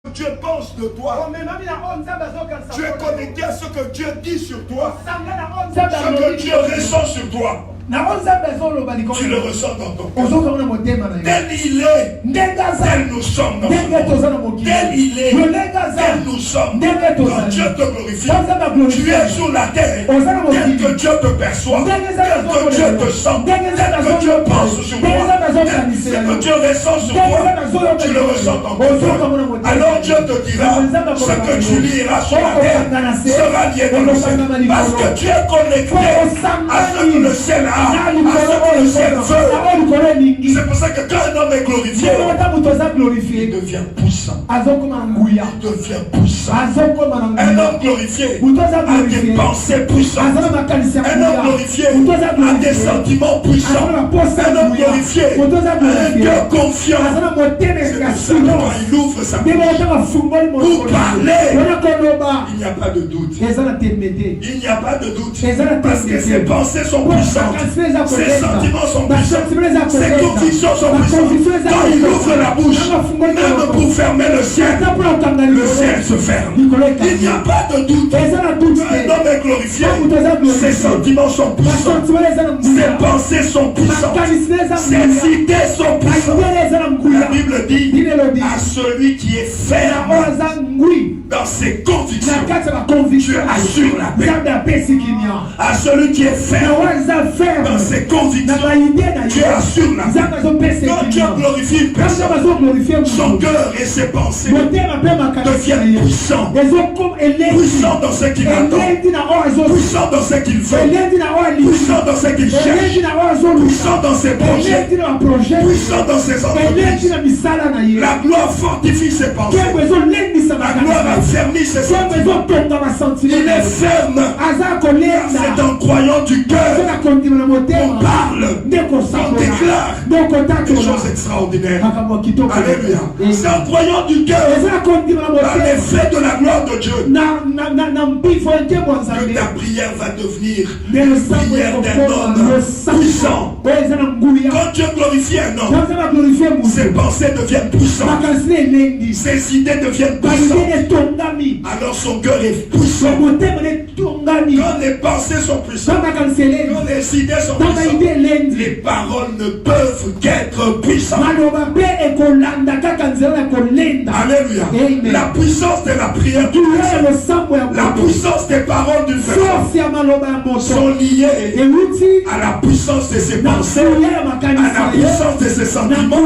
Dieu pense de toi. Tu es connecté à ce que Dieu dit sur toi. Ce que Dieu ressent sur toi. Tu le ressens dans ton cœur. Tel il est, tel nous sommes dans ce monde. Tel il est, tel nous sommes. Quand Dieu te glorifie, tu es sur la terre. Tel que Dieu te perçoit, tel que Dieu te sent, tel que Dieu pense sur toi, tel que Dieu ressent sur toi, tu le ressens dans ton cœur. Alors Dieu te dira, ce que tu liras sur la terre sera lié dans le ciel. Parce que tu es connecté à ce que le ciel a. C'est pour ça que quand un homme est glorifié, il devient puissant. Il devient puissant. Un homme glorifié a des pensées puissantes. Un homme glorifié a des sentiments puissants. Un homme glorifié a un cœur confiant. C'est pour ça que quand il ouvre sa bouche pour parler, il n'y a pas de doute. Il n'y a pas de doute. Parce que ses pensées sont puissantes. Ses sentiments sont puissants. Ses convictions sont puissantes. Quand il ouvre la bouche, même pour fermer le ciel se ferme. Il n'y a pas de doute. Un homme est glorifié. Ses sentiments sont puissants. Ses pensées sont puissantes. Ses idées sont puissantes. La Bible dit à celui qui est ferme dans ses convictions, tu assures la paix. À celui qui est ferme dans ses convictions, tu assures la paix. Quand Dieu glorifie une personne, son cœur et ses pensées deviennent puissants. Puissants dans ce qu'il attend, puissants dans ce qu'il veut, puissants dans ce qu'il cherche, puissants dans ses projets, puissants dans ses entreprises. La gloire fortifie ses pensées. La gloire affermit ses sentiments. Il est ferme. C'est en croyant du cœur qu'on parle, qu'on déclare des choses extraordinaires. Alléluia. C'est en croyant du cœur dans l'effet de la gloire de Dieu que ta prière va devenir une prière d'un homme puissant. Quand Dieu glorifie un homme, ses pensées deviennent puissantes, ses idées deviennent puissantes. Alors son cœur est puissant. Quand les pensées sont puissantes, quand les idées sont puissantes, les paroles ne peuvent qu'être puissantes. Alléluia. La puissance de la prière du la puissance des paroles du Seigneur sont liées à la puissance de ses pensées, à la puissance de ses sentiments,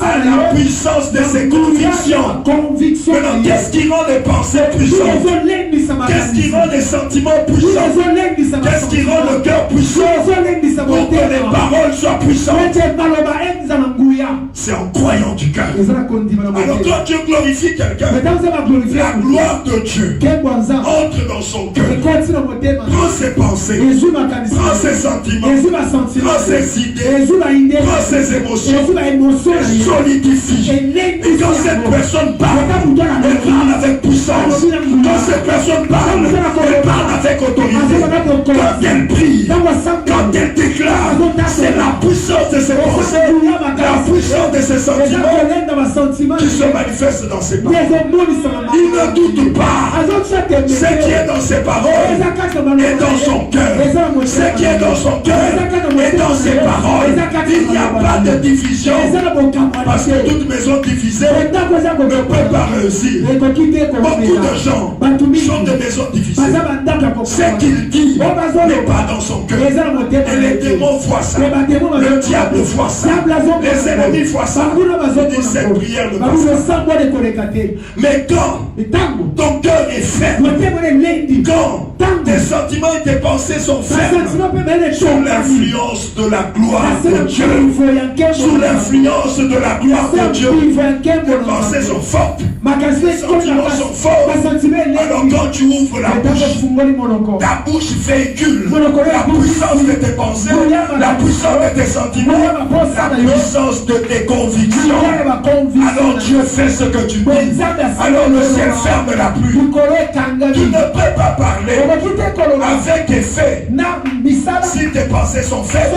à la puissance de ses convictions. Maintenant, qu'est-ce qui rend les pensées puissantes? Qu'est-ce qui rend les sentiments puissants? Qu'est-ce qui rend le cœur puissant? Pour que les paroles soient puissantes, c'est en croyant du cœur. Alors quand Dieu glorifie quelqu'un, la gloire de Dieu entre dans son cœur, prend ses pensées, prend ses sentiments, prend ses idées, prend ses émotions, et solidifie. Et quand cette personne parle, elle parle avec puissance. Quand cette personne parle, elle parle avec autorité. Quand elle prie, quand elle déclare, c'est la puissance de ses pensées, la puissance de ses sentiments qui se manifeste dans ses paroles. Il ne doute pas. Ce qui est dans ses paroles est dans son cœur. Ce qui est dans son cœur est dans ses paroles. Il n'y a pas de division. Parce que toute maison divisée ne peut pas réussir. Beaucoup de gens sont des maisons divisées. Ce qu'il dit n'est pas dans son cœur. Et les démons voient ça. Le diable voit ça. Les ennemis voient ça. Et cette prière ne passe pas. Mais quand ton cœur est faible, quand tes sentiments et tes pensées sont faibles, sous l'influence de la gloire de Dieu, sous l'influence de la gloire de Dieu, tes pensées sont fortes, tes sentiments sont forts. Alors quand tu ouvres la bouche, ta bouche véhicule la puissance de tes pensées, la puissance de tes sentiments, la puissance de tes convictions. Alors Dieu fait ce que tu dis. Alors le ciel ferme la pluie. Tu ne peux pas parler avec effet si tes pensées sont faibles,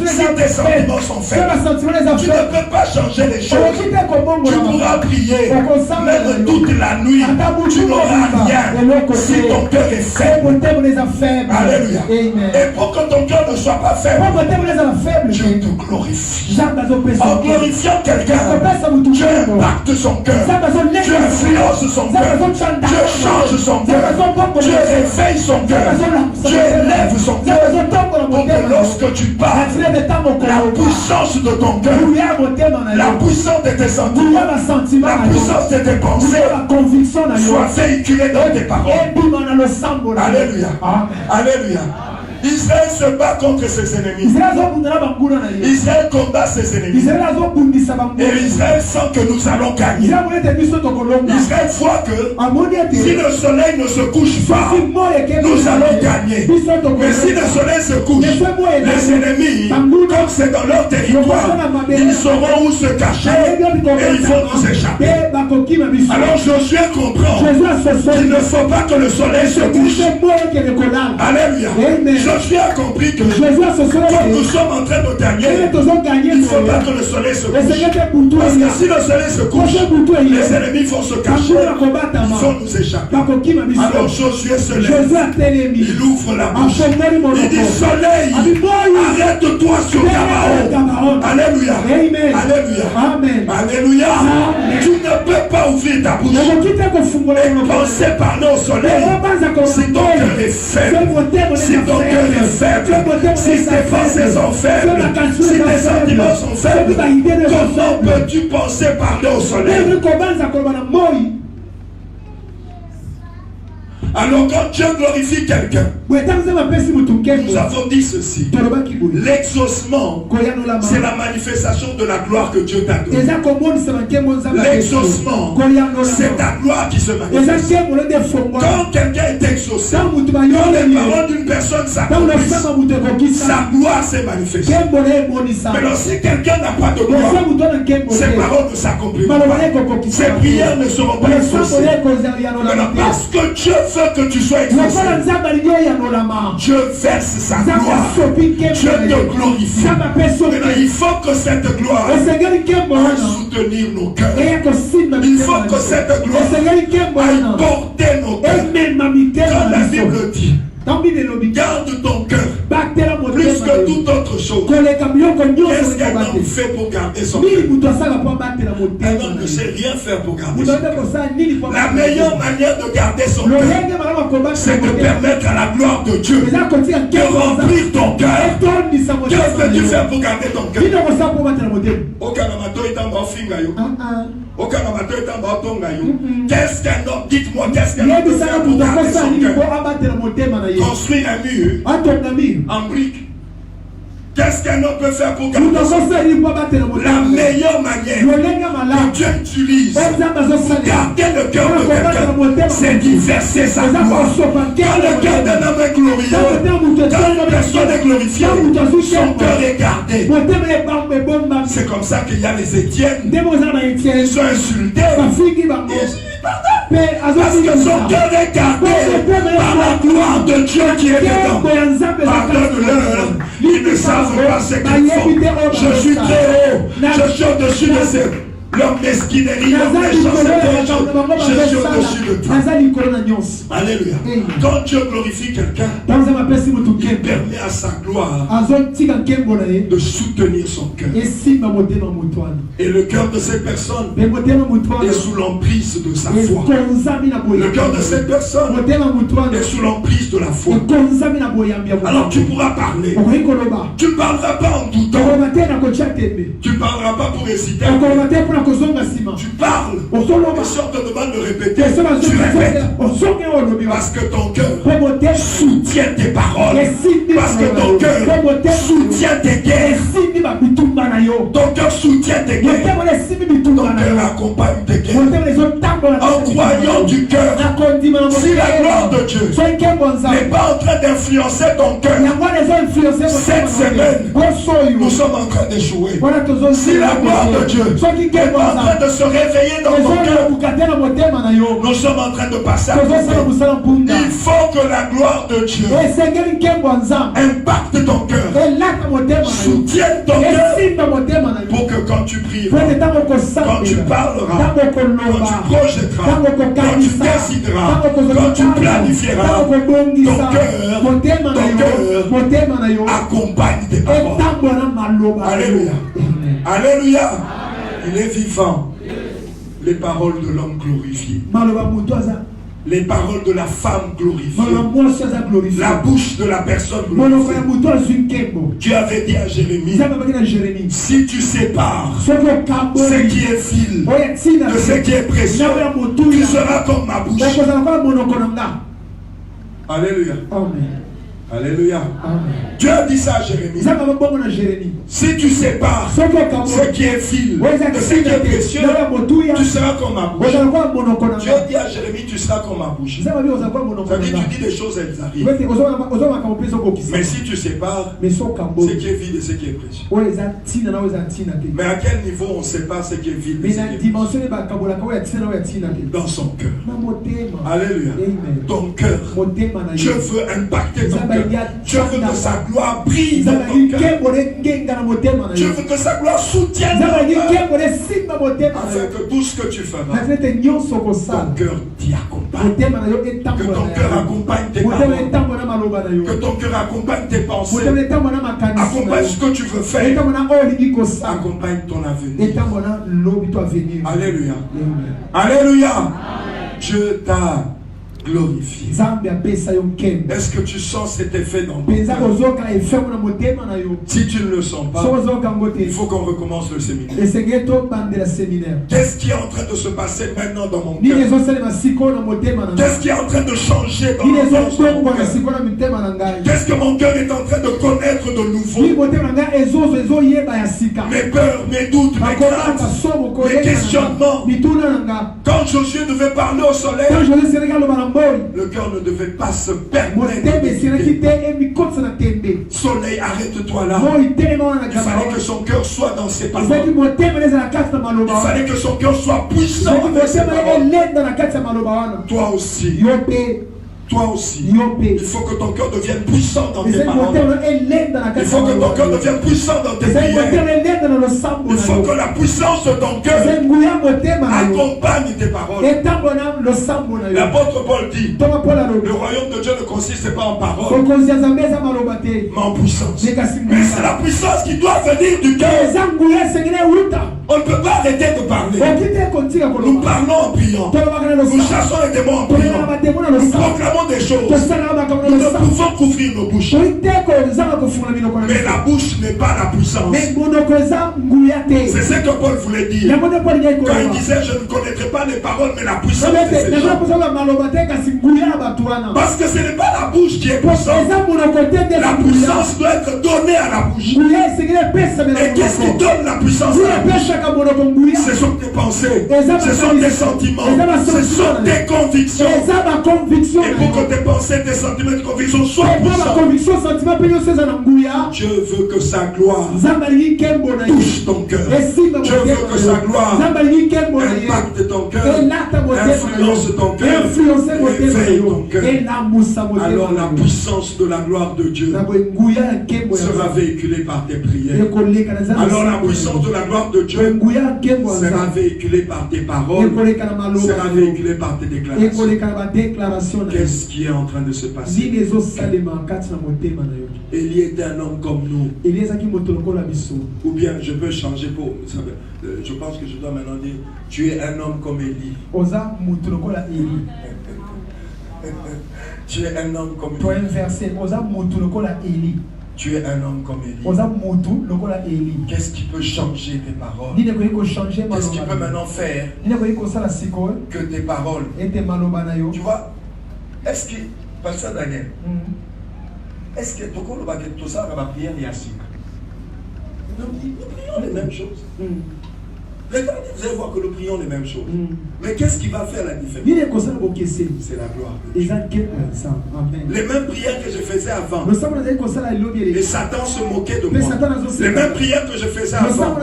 si tes sentiments sont faibles. Tu ne peux pas changer les choses. Tu pourras prier, mais Même toute la nuit, tu n'auras rien si ton cœur est faible. Alléluia. Et pour que ton cœur ne soit pas faible, Dieu te glorifie. En glorifiant quelqu'un, Dieu impacte son cœur. Dieu influence son cœur. Dieu change son cœur. Dieu réveille son cœur. Dieu élève son cœur. Pour que lorsque tu parles, la puissance de ton cœur, la puissance de tes sentiments, la puissance de tes pensées soit véhiculée dans tes paroles. Alléluia. Alléluia. Israël se bat contre ses ennemis. Israël combat ses ennemis. Et Israël sent que nous allons gagner. Israël voit que si le soleil ne se couche pas, nous allons gagner. Mais si le soleil se couche, les ennemis, comme c'est dans leur territoire, ils sauront où se cacher et ils vont nous échapper. Alors Josué comprend qu'il ne faut pas que le soleil se couche. Alléluia. Josué a compris que comme nous sommes en train de gagner, il ne faut pas que le soleil se couche. Parce que si le soleil se couche, les ennemis vont se cacher, ils vont nous échapper. Alors Josué se lève, il ouvre la bouche, il dit soleil, arrête-toi sur Gabaon. Alléluia. Alléluia. Alléluia. Tu ne peux pas ouvrir ta bouche et penser parler au soleil si ton cœur est faible. Si ton cœur est faible, si tes pensées sont faibles, si tes sentiments sont faibles, comment peux-tu penser parler au soleil? Alors quand Dieu glorifie quelqu'un, nous avons dit ceci: l'exaucement, c'est la manifestation de la gloire que Dieu t'a donnée. L'exaucement, c'est ta gloire qui se manifeste. Quand quelqu'un est exaucé, quand les paroles d'une personne s'accomplissent, sa gloire s'est manifestée. Mais si quelqu'un n'a pas de gloire, ses paroles ne s'accomplissent pas. Ses prières ne seront pas exaucées. Parce que Dieu veut que tu sois exaucé, Dieu verse sa gloire. Dieu te glorifie. Maintenant, il faut que cette gloire aille soutenir nos cœurs. Il faut que cette gloire aille porter nos cœurs. Quand la Bible dit garde ton cœur plus que toute autre chose. Qu'est-ce qu'un homme fait pour garder son cœur? Un homme ne sait rien faire pour garder son cœur. La meilleure manière de garder son cœur, c'est de permettre à la gloire de Dieu de remplir ton cœur. Que peux-tu faire pour garder ton cœur? Qu'est-ce qu'un homme, dites-moi, qu'est-ce qu'un homme peut faire pour garder son cœur? Construire un mur en briques. Qu'est-ce qu'un homme peut faire pour garder son cœur? La meilleure manière que Dieu utilise pour garder le cœur de quelqu'un, c'est d'y verser sa gloire. Quand le cœur d'un homme est glorieux, quand une personne est glorifiée, son cœur est gardé. C'est comme ça qu'il y a les Étienne. Ils sont insultés. Parce que son cœur est gardé par la gloire de Dieu qui est dedans. Pardonne-leur, ils ne savent pas ce qu'ils font. Je suis très haut, je suis au-dessus de ces leur mesquinerie, leur méchanceté, je suis au-dessus de tout. Alléluia. Quand Dieu glorifie quelqu'un, il permet à sa gloire de soutenir son cœur. Et le cœur de cette personne est sous l'emprise de sa foi. Le cœur de cette personne est sous l'emprise de la foi. Alors tu pourras parler. Tu ne parleras pas en tout temps. Tu ne parleras pas pour hésiter. Tu parles. Et si on te demande de répéter, tu répètes. Parce que ton cœur soutient tes paroles. Parce que ton cœur soutient tes guerres. Ton cœur soutient tes guerres. Ton cœur accompagne tes guerres. En croyant du cœur, si la gloire de Dieu n'est pas en train d'influencer ton cœur. Cette semaine, nous sommes en train d'échouer. Si la gloire de Dieu n'est pas en train de se réveiller dans ton cœur, nous sommes en train de passer à côté. Il faut que la gloire de Dieu impacte ton cœur, soutienne ton cœur, pour que quand tu prieras, quand tu parleras, quand tu projetteras, quand tu décideras, quand tu planifieras, ton cœur accompagne tes paroles. Alléluia. Alléluia. Il est vivant. Les paroles de l'homme glorifié. Les paroles de la femme glorifiée. La bouche de la personne glorifiée. Dieu avait dit à Jérémie, si tu sépares ce qui est vil de ce qui est précieux, tu seras comme ma bouche. Alléluia. Amen. Alléluia. Amen. Dieu a dit ça à Jérémie. Si tu sépares ce qui est vil de ce qui est précieux, tu seras comme ma bouche. Dieu dit à Jérémie, tu seras comme ma bouche. Ça veut dire tu dis des choses, elles arrivent. Mais si tu sépares ce qui est vil de ce qui est précieux. Mais à quel niveau on sépare ce qui est vil de ce qui est précieux? Dans son cœur. Alléluia. Ton cœur. Dieu veut impacter ton cœur. Dieu veut que sa gloire brille dans ton cœur. Dieu veut que sa gloire soutienne ton cœur, afin que tout ce que tu feras, ton cœur t'y accompagne. Que ton cœur accompagne tes paroles. Que ton cœur accompagne tes pensées. Accompagne ce que tu veux faire. Accompagne ton avenir. Alléluia. Alléluia. Dieu t'a glorifié. Est-ce que tu sens cet effet dans ton cœur? Si tu ne le sens pas, il faut qu'on recommence le séminaire. Qu'est-ce qui est en train de se passer maintenant dans mon cœur? Qu'est-ce qui est en train de changer dans mon cœur? Qu'est-ce que mon cœur est en train de connaître de nouveau? Mes peurs, mes doutes, mes craintes, mes questionnements. Quand Josué devait parler au soleil, le cœur ne devait pas se permettre. Soleil, arrête-toi là. Il fallait que son cœur soit dans ses paroles. Il fallait que son cœur soit puissant avec ses paroles. Toi aussi. Toi aussi, il faut que ton cœur devienne puissant dans tes paroles. Il faut que ton cœur devienne puissant dans tes prières. Il faut que la puissance de ton cœur accompagne tes paroles. L'apôtre Paul dit, le royaume de Dieu ne consiste pas en paroles, mais en puissance. Mais c'est la puissance qui doit venir du cœur. On ne peut pas arrêter de parler. Nous parlons en priant. Nous chassons les démons en priant. Nous proclamons des choses. Nous ne pouvons couvrir nos bouches. Mais la bouche n'est pas la puissance. C'est ce que Paul voulait dire. Quand il disait je ne connaîtrai pas les paroles, mais la puissance de ces gens. Parce que ce n'est pas la bouche qui est puissante. La puissance doit être donnée à la bouche. Et qu'est-ce qui donne la puissance à la bouche? Ce sont tes pensées, ce sont tes sentiments, ce sont tes convictions. Et pour que tes pensées, tes sentiments, tes convictions soient puissants, Dieu veut que sa gloire touche ton cœur. Dieu veut que sa gloire impacte ton cœur, influence ton cœur, éveille ton cœur. Alors la puissance de la gloire de Dieu sera véhiculée par tes prières. Alors la puissance de la gloire de Dieu sera véhiculé par tes paroles, sera véhiculé par tes déclarations. Qu'est-ce qui est en train de se passer? Élie était un homme comme nous. Ou bien je peux changer pour... Je pense que je dois maintenant dire, tu es un homme comme Élie. Tu es un homme comme Élie. Tu es un homme comme Élie. Qu'est-ce qui peut changer tes paroles? Qu'est-ce qui peut maintenant faire que tes paroles? Tu vois, est-ce que, Pasteur Daniel, est-ce que tout ça va prier Yassik? Nous prions les mêmes choses. Regardez, vous allez voir que nous prions les mêmes choses. Mais qu'est-ce qui va faire la différence? C'est la gloire de Dieu. Les mêmes prières que je faisais avant, et Satan se moquait de moi. Les mêmes prières que je faisais avant,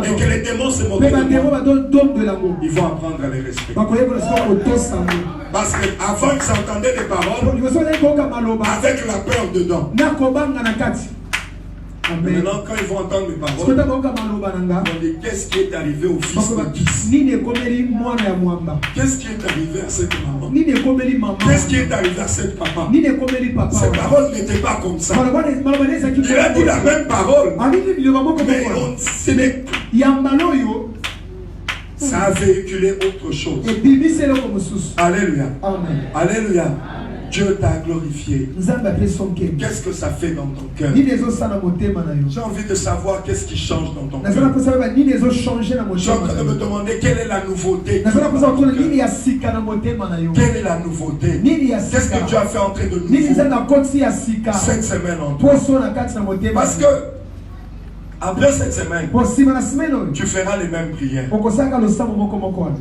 et que les démons se moquaient de moi, ils vont apprendre à les respecter. Parce qu'avant, ils s'entendaient des paroles avec la peur dedans. Mais maintenant, quand ils vont entendre mes paroles, ils vont dire qu'est-ce qui est arrivé au fils de Kis? Qu'est-ce qui est arrivé à cette maman? Qu'est-ce qui est arrivé à cette papa? Ces paroles n'étaient pas comme ça. Il a dit la même parole, mais ça a véhiculé autre chose. Alléluia. Alléluia. Dieu t'a glorifié. Qu'est-ce que ça fait dans ton cœur? J'ai envie de savoir qu'est-ce qui change dans ton cœur. Je suis en train de me demander quelle est la nouveauté. Quelle est la nouveauté? Qu'est-ce que Dieu a fait entrer de nouveau cette semaine en toi? Parce que après cette semaine, tu feras les mêmes prières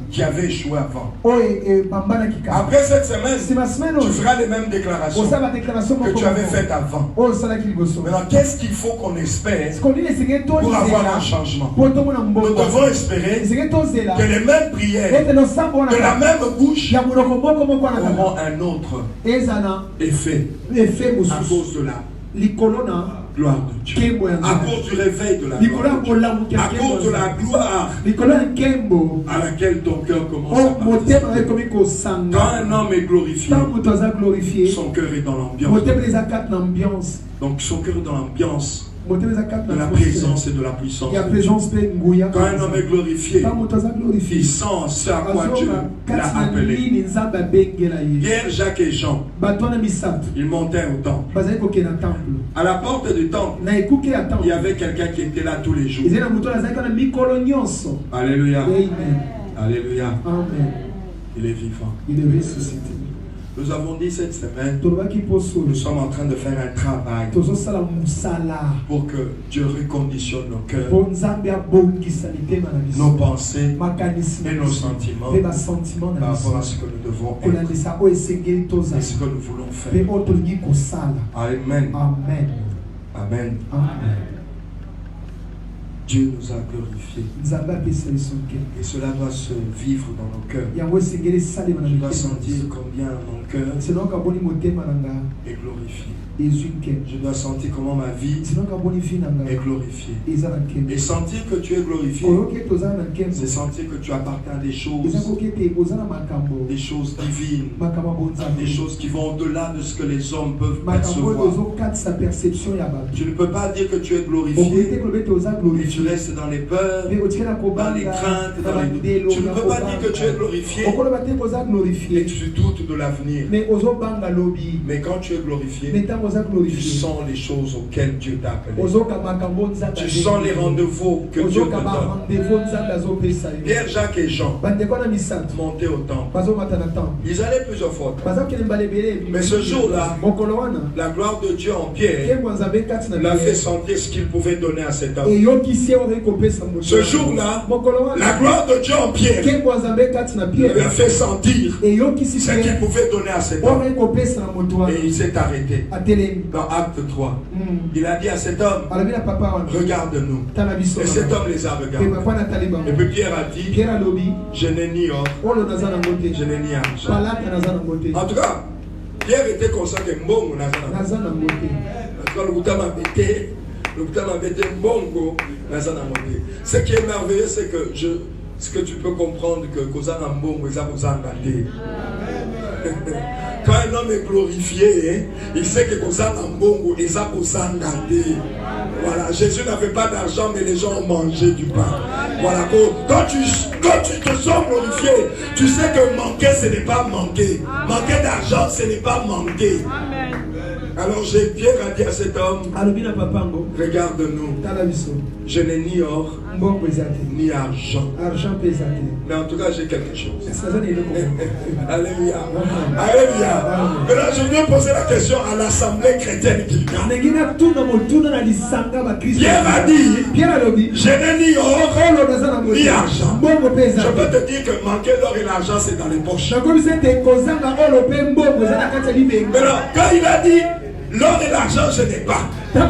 qui avaient échoué avant. Après cette semaine, tu feras les mêmes déclarations que tu avais faites avant. Maintenant, qu'est-ce qu'il faut qu'on espère pour avoir un changement? Nous devons espérer que les mêmes prières de la même bouche auront un autre effet à cause de la gloire de Dieu, à cause du réveil de la gloire de Dieu, à cause de la gloire à laquelle ton cœur commence à participer. Quand un homme est glorifié, son cœur est dans l'ambiance. Donc son cœur est dans l'ambiance de la présence et de la puissance de Dieu. Quand un homme est glorifié, il sent ce à quoi Dieu l'a appelé. Pierre, Jacques et Jean, ils montaient au temple. À la porte du temple, il y avait quelqu'un qui était là tous les jours. Alléluia. Alléluia. Il est vivant. Il est ressuscité. Nous avons dit cette semaine, nous sommes en train de faire un travail pour que Dieu reconditionne nos cœurs, nos pensées et nos sentiments par rapport à ce que nous devons être et ce que nous voulons faire. Amen. Amen. Amen. Amen. Dieu nous a glorifiés. Et cela doit se vivre dans nos cœurs. Je dois sentir combien mon cœur est glorifié. Je dois sentir comment ma vie est glorifiée. Et sentir que tu es glorifié, c'est sentir que tu appartiens à des choses divines, des choses qui vont au-delà de ce que les hommes peuvent percevoir. Tu ne peux pas dire que tu es glorifié et tu restes dans les peurs, dans les craintes, dans les doutes. Tu ne peux pas dire que tu es glorifié et tu doutes de l'avenir. Mais quand tu es glorifié, tu sens les choses auxquelles Dieu t'a appelé. Tu sens les rendez-vous que Dieu te donne. Pierre, Jacques et Jean montaient au temple. Ils allaient plusieurs fois. Mais ce jour-là, la gloire de Dieu en Pierre l'a fait sentir ce qu'il pouvait donner à cet homme. Ce jour-là, la gloire de Dieu en Pierre lui a fait sentir ce qu'il pouvait donner à cet homme. Et il s'est arrêté. Dans Acte 3, il a dit à cet homme, regarde-nous. Et cet homme les a regardés. Et puis Pierre a dit, je n'ai ni or, je n'ai ni argent. En tout cas, Pierre était conscient que mbongo n'a pas. Ce qui est merveilleux, c'est que ce que tu peux comprendre que Kozana Mbongo et Zabozanga. Quand un homme est glorifié, il sait que Kozana Mbongo et Zabozanga. Voilà, Jésus n'avait pas d'argent, mais les gens ont mangé du pain. Voilà, quand tu te sens glorifié, tu sais que manquer, ce n'est pas manquer. Manquer d'argent, ce n'est pas manquer. Amen. Alors Pierre a dit à cet homme, regarde-nous, je n'ai ni or, ni argent. Mais en tout cas, j'ai quelque chose. Alléluia. Alléluia. Maintenant, je viens poser la question à l'Assemblée chrétienne qui vient. Pierre a dit, je n'ai ni or ni argent. Je peux te dire que manquer l'or et l'argent, c'est dans les poches. Maintenant, quand il a dit l'or et l'argent, je n'ai pas. Mais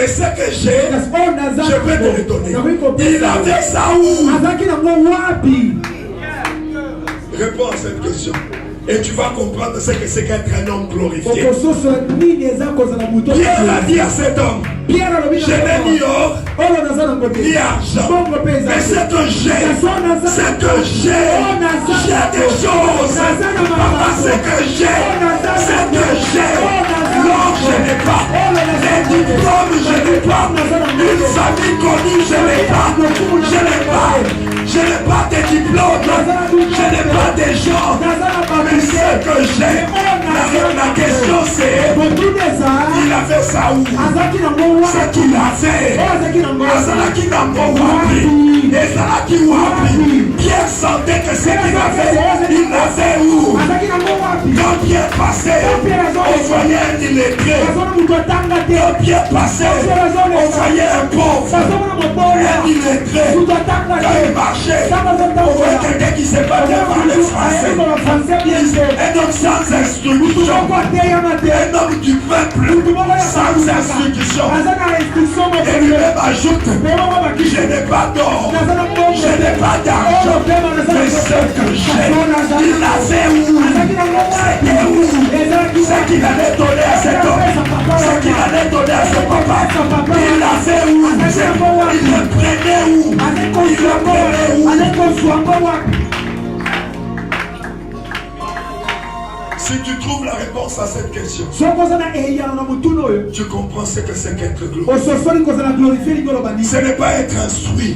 ce que j'ai, je peux te le donner. Il avait ça où? Réponds à cette question. Et tu vas comprendre ce que c'est qu'être un homme glorifié. Pierre a dit à cet homme, je n'ai ni or, ni argent. Mais c'est que j'ai des choses. Papa, c'est que j'ai. L'or, je n'ai pas. Les diplômes, je n'ai pas. Une famille connue, je n'ai pas. Je n'ai pas de diplômes. Je n'ai pas de gens. Mais ce que j'ai, la question c'est, il a fait ça où? Ce qu'il a fait. Azalaki Nambo Wapi. Ezalaki Wapi. Pierre sentait que ce qu'il avait, il l'avait où? Quand Pierre passait, on voyait un illettré. Quand Pierre passait, on voyait un pauvre. Un illettré. Quand il marchait, on voyait quelqu'un qui ne sait pas bien parler français. Un homme sans instruction. Un homme du peuple sans instruction. Et lui-même ajoute, je n'ai pas d'or, je n'ai pas d'argent, mais ce que j'ai, il l'avait où? C'était où? Ce qu'il allait donner à cet homme, ce qu'il allait donner à son papa, il l'avait où? Il le prenait où? Il le prenait où? Si tu trouves la réponse à cette question, tu comprends ce que c'est qu'être glorifié. Ce n'est pas être instruit.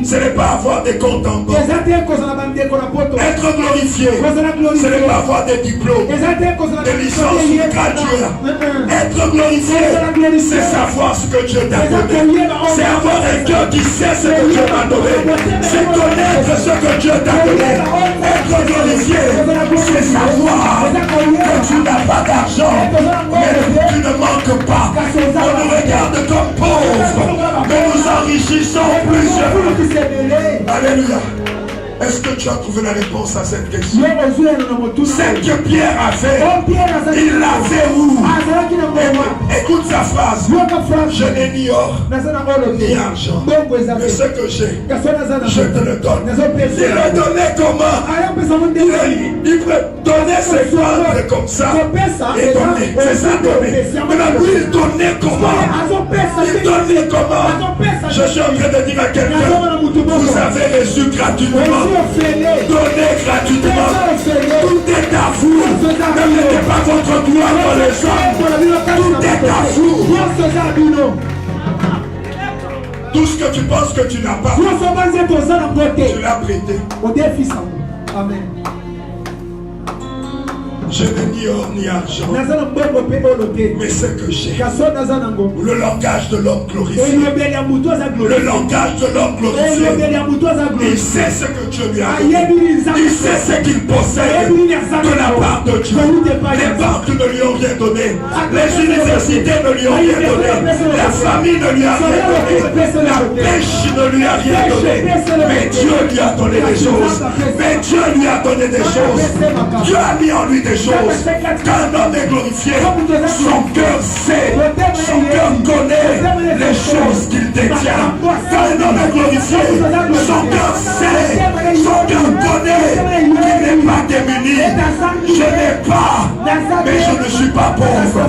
Ce n'est pas avoir des comptes en banque. Être glorifié, ce n'est pas avoir des diplômes, des licences ou graduats. Être glorifié, c'est savoir ce que Dieu t'a donné. C'est avoir un cœur qui sait ce que Dieu m'a donné. C'est connaître ce que Dieu t'a donné. Être glorifié, c'est savoir que tu n'as pas d'argent, mais tu ne manques pas. On nous regarde comme pauvres, mais nous enrichissons plusieurs. Alléluia. Est-ce que tu as trouvé la réponse à cette question? C'est que Pierre a fait. Il l'avait où? Écoute sa phrase. Je n'ai ni or, ni argent. Mais ce que j'ai, je te le donne. Il le donnait comment? Il peut donner ses prendre comme ça et donner. C'est ça, donner. Maintenant, lui, il donnait comment? Il donnait comment? Je suis en train de dire à quelqu'un, vous avez reçu gratuitement. Donnez gratuitement. Tout est à vous. Ne mettez pas votre doigt dans les hommes. Tout est à vous. Tout ce que tu penses que tu n'as pas, tu l'as prêté. Amen. Je n'ai ni or ni argent, mais ce que j'ai. Le langage de l'homme glorifié. Le langage de l'homme glorifié. Il sait ce que Dieu lui a donné. Il sait ce qu'il possède de la part de Dieu. Les banques ne lui ont rien donné. Les universités ne lui ont rien donné. La famille ne lui a rien donné. La pêche ne lui a rien donné. Mais Dieu lui a donné des choses. Mais Dieu lui a donné des choses. Dieu a mis en lui des choses. Quand un homme est glorifié, son cœur sait, son cœur connaît les choses qu'il détient. Quand un homme est glorifié, son cœur sait, son cœur connaît qu'il n'est pas démuni. Je n'ai pas, mais je ne suis pas pauvre.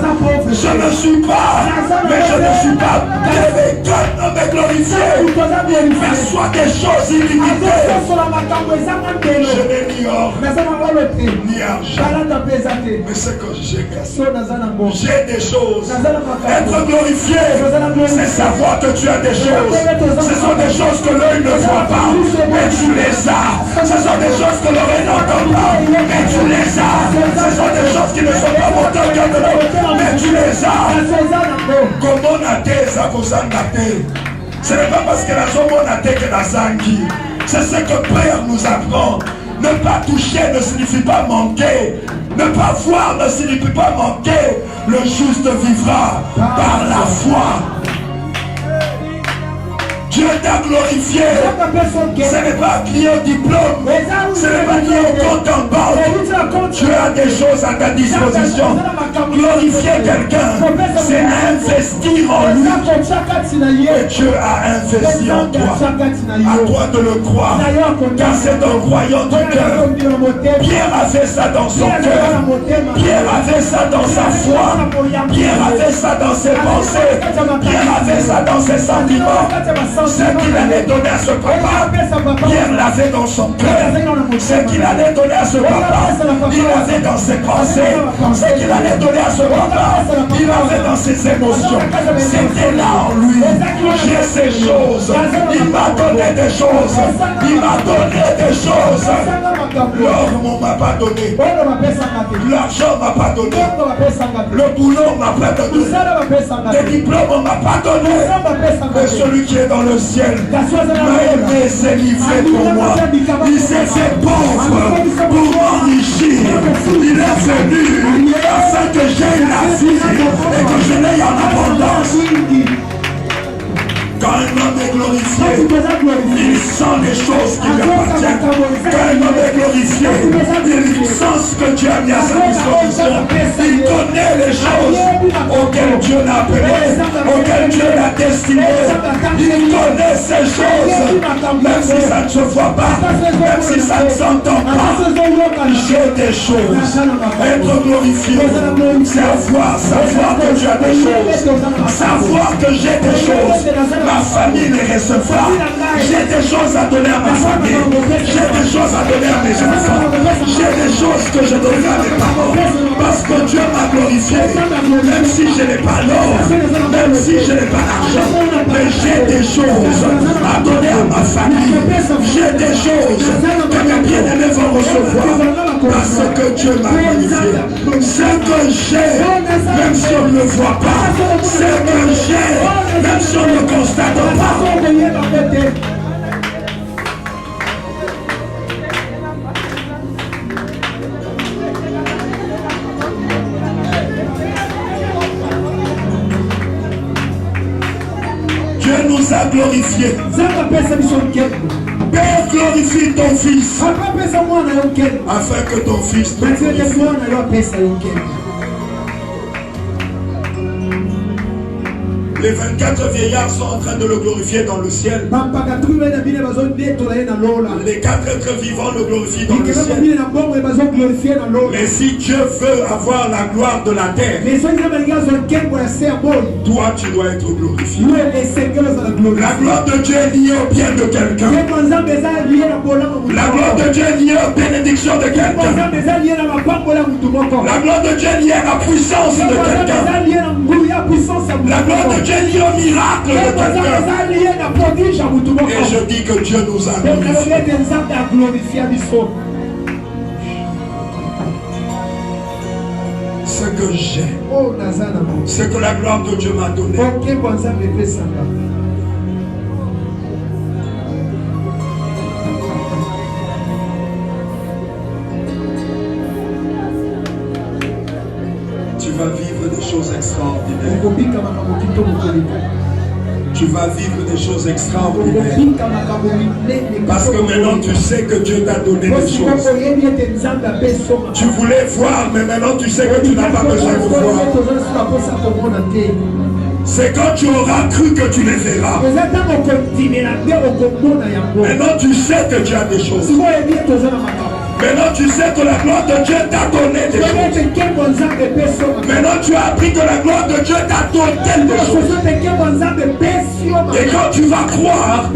Je ne suis pas, mais je ne suis pas. Quand un homme est glorifié, il reçoit des choses illimitées. Je n'ai ni or, ni argent. Mais ce que j'ai des choses. Être glorifié, c'est savoir que tu as des choses. Ce sont des choses que l'œil ne voit pas, mais tu les as. Ce sont des choses que l'oreille n'entend pas, mais tu les as. Ce sont des choses qui ne sont pas montées au cœur de l'homme, mais tu les as. Comment nater ça vous en nater? Ce n'est pas parce que la zone nater que la zangi. C'est ce que Père nous apprend. Ne pas toucher ne signifie pas manquer. Ne pas voir ne signifie pas manquer. Le juste vivra par la foi. Dieu t'a glorifié. Ce n'est pas lié au diplôme. Ce n'est pas lié au compte en banque. Dieu a des choses à ta disposition. Glorifier quelqu'un, c'est investir en lui. Et Dieu a investi en toi. À toi de le croire. Car c'est en croyant du cœur. Pierre a fait ça dans son cœur. Pierre a fait ça dans sa foi. Pierre a fait ça dans ses pensées. Pierre a fait ça dans ses sentiments. Ce qu'il allait donner à ce papa, Pierre l'avait dans son cœur. Ce qu'il allait donner à ce papa, il l'avait dans ses pensées. Ce qu'il allait donner à ce papa, il l'avait dans ses émotions. C'était là en lui. J'ai ces choses. Il m'a donné des choses. Il m'a donné des choses. L'or ne m'a pas donné. L'argent ne m'a pas donné. Le boulot ne m'a pas donné. Les diplômes ne m'a pas donné. Mais celui qui est dans le ciel m'a aimé, s'est livré pour moi. Il s'est fait pauvre pour m'enrichir. Il est venu afin que j'aie la vie et que je l'aie en abondance. Quand un homme est glorifié, il sent les choses qui lui appartiennent. Quand un homme est glorifié, il sent ce que Dieu a mis à sa disposition. Il connaît les choses auxquelles Dieu l'a appelé, auxquelles Dieu l'a destiné. Il connaît ces choses, même si ça ne se voit pas, même si ça ne s'entend pas. J'ai des choses. Être glorifié, c'est savoir que Dieu a des choses, savoir que j'ai des choses. Ma famille les recevra. J'ai des choses à donner à ma famille. J'ai des choses à donner à mes enfants. J'ai des choses que je donnerai à mes parents. Parce que Dieu m'a glorifié. Même si je n'ai pas l'or, même si je n'ai pas l'argent, mais j'ai des choses à donner à ma famille. J'ai des choses que mes bien-aimés vont recevoir. Parce que Dieu m'a glorifié. Ce que j'ai, même si on ne le voit pas, ce que j'ai, même si on ne le constate pas. Dieu nous a glorifiés. Père, glorifie ton fils afin que ton fils te glorifie. Les 24 vieillards sont en train de le glorifier dans le ciel. Les 4 êtres vivants le glorifient dans le ciel. Mais si Dieu veut avoir la gloire de la terre, toi tu dois être glorifié. La gloire de Dieu est liée au bien de quelqu'un. La gloire de Dieu est liée aux bénédictions de quelqu'un. La gloire de Dieu est liée à la puissance de quelqu'un. La gloire de Dieu est liée au miracle de quelqu'un. Et je dis que Dieu nous a glorifiés. Ce que j'ai, ce que la gloire de Dieu m'a donné. Tu vas vivre des choses extraordinaires. Tu vas vivre des choses extraordinaires. Parce que maintenant tu sais que Dieu t'a donné des choses. Tu voulais voir, mais maintenant tu sais que tu n'as pas besoin de voir. C'est quand tu auras cru que tu les verras. Maintenant tu sais que tu as des choses. Maintenant tu sais que la gloire de Dieu t'a donné des choses. Maintenant tu as appris que la gloire de Dieu t'a donné des choses. Et quand tu vas croire,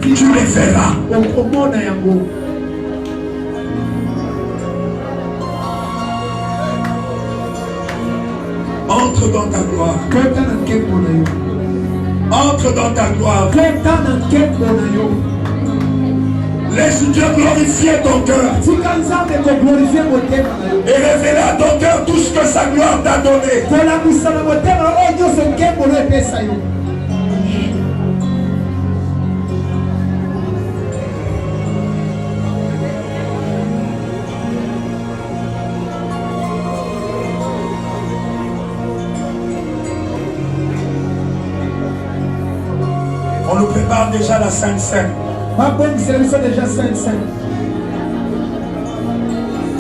tu les verras. Entre dans ta gloire. Entre dans ta gloire. Laisse Dieu glorifier ton cœur. Et révéler à ton cœur tout ce que sa gloire t'a donné. On nous prépare déjà la Sainte Seine. Déjà 5-5.